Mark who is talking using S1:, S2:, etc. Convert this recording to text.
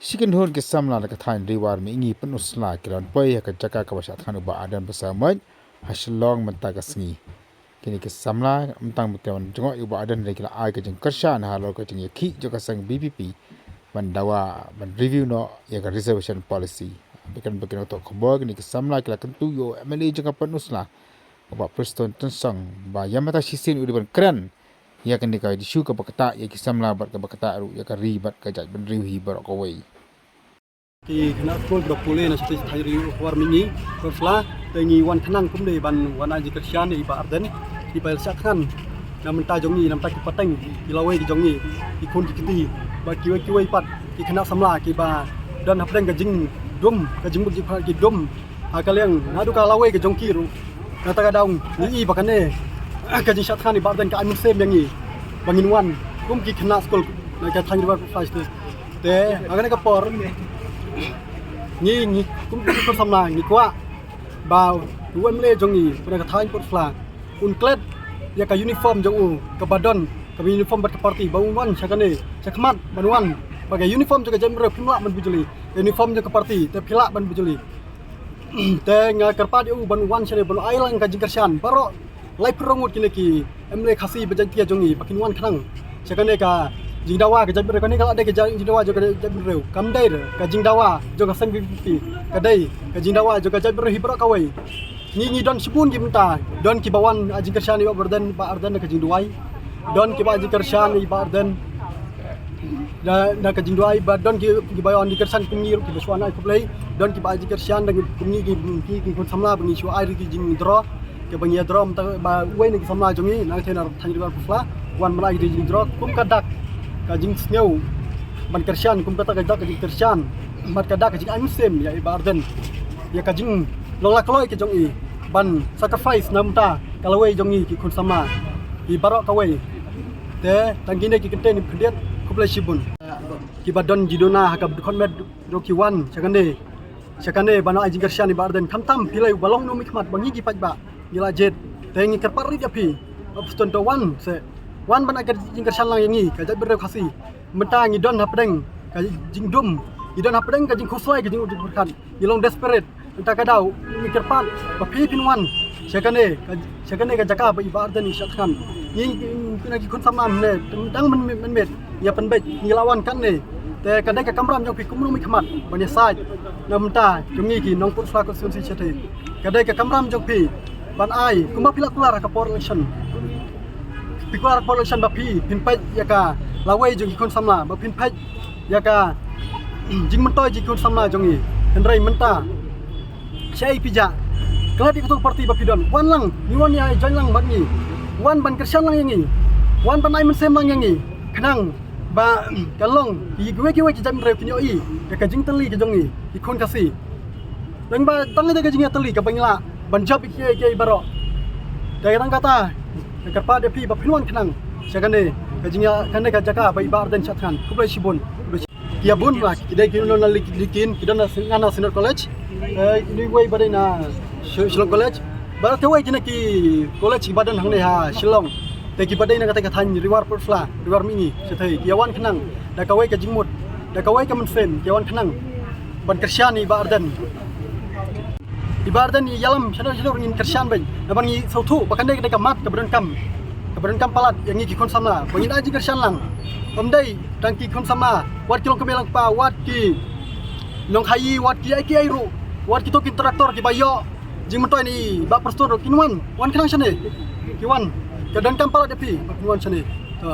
S1: Sikin hon ke samla la kathan riwar mi ingi penusla kiran poi ka jaka ka basat khanu ba adan besamai haslong menta ka sngi kini ke samla mentang bekan jongo iba adan rekila ai ka jeng kershan halo ka jeng ki joka sang BPP bandawa ban review no ya ka reservation policy bekan to khobor kini ke samla kila kentu yo MLA joka penusla ba Preston tensang ba yamata sisin udiban keren ya kan dikai disu ka bakata ya kisamla bat ka bakata ru ya ka ribat ka jaj ban riwi barok kawai
S2: ki khana skol dok pule na siti thai riu war mini persla tengi wan khanang kum de ban wan aji kersian ni ba arden ki pel sak khan nam ta jongi nam ta ki pateng ki lawe ki jongi ki khon ki kiti ba ki wai pat ki khana samla ki ba dan hapdeng ka jing dum ka jing ki ki dum ha ka leng na du ka lawe ki jong ki ru na ta ka daung ni ba kan ne ka jing sak khan ni ba arden ka amun sem yang ni bangin wan kum ki khana skol na ka thai riu flash te agane ka por ni cũng có tham là ni quá bao uam le jong ni pada ka thain pot fla un klet ya ka uniform jong u ka badon ka uniform bat ka party bau wan sakane sakmat banwan bagai uniform juga jam re pimla ban bujuli uniform juga party te pila ban bujuli te nga karpa di u ban wan sare ban ailang ka jingkersan baro lai prongut kini ki emle khasi bajang tia jong ni pakin wan khnang sakane ka jing dawa ka jabir ka ni kala de ka jing dawa juga jabir reu kam dai ka jing dawa juga sang BPP ka dai ka jing dawa juga jabir hibra ka wai ni don sibun ki menta don ki bawan ajing kersan ni bardan ba ardan ka jing duai don ki ba ajing kersan ni ba ardan da ka jing duai ba don ki bawan di kersan kumni ki beswana ku play don ki ba ajing kersan da kumni ki kun samla bangi shu ai ki jing dro ke bangi dro mta ba wai ni ki samla jongi na thena thani ba fla wan mana ki jing dro kum ka dak kajing sneu ban kersian kum kata kajak kajing kersian mat kada kajing amusem ya ibarden ya kajing lola kloi ke jongi ban sacrifice namta kalawai jongi ki kun sama i barok kawai te tangine ki kente ni khendet kuplai sibun ki badon jidona hakab khonmet roki wan sakane bana ajing kersian ibarden kamtam pilai balong no mikmat bangi ki pajba gila jet tengi kerpari api opston to wan se wan ban agar jing kersan lang yangi ka jab bereu khasi menta ngi don hapdeng ka jing dum idon hapdeng ka jing khosoi ka jing udik berkan ilong desperate menta ka dau mi kerpan ba philippine wan sakane ka jaka ba ibar dan isat khan ning kina ki kon samam ne dang men met ya pen bet ngilawan kan ne te ka dai ka kamram jong pi kumnu mi khmat banya sai namta jongi ki nong pur sla ko sun si chete ka dai ka kamram jong pi ban ai kuma pila kular ka por election pikuar pollution bapi pinpai yaka lawai jong ikon samla ba pinpai yaka jing mentoi jikon samla jongi henrai menta chai pija keladi ketua parti bapidon wan lang ni wan ya join lang bangi wan ban kersan lang yangi wan ban ai mensem lang yangi kenang ba kalong i gue jam re kinyo i ka jing teli ke jongi ikon kasi dan ba tang de ka jing teli ka bangla ban job ke baro dai tang kata kerpa de pi ba pinwan kenang sakane kajingya kane ka jaka ba ibar dan chatkan kublai sibun kia bun ba kidai kino na likin kidana ngana senior college ini wei badai na Shillong college ba te wei kina ki college badan hangne ha Shillong te ki badai na kata ka than riwar porfla riwar mingi sethai kiawan kenang da ka wei ka jingmut da ka wei ka menfen kiawan kenang ban kersiani ba ardan ibardan yalam sadar ngin kersian ban naban ngi sautu bakan dai ka mat ka beran kam palat yang ngi kon samla bangin aji kersian lang pamdai dan ki kon sama wat kilong kemelang pa wat ki nong hayi wat ki ai ru wat ki to ki traktor ki bayo jing mentoi ni ba perstor kinwan wan kenang sane ki wan ka dan kam palat depi kinwan sane to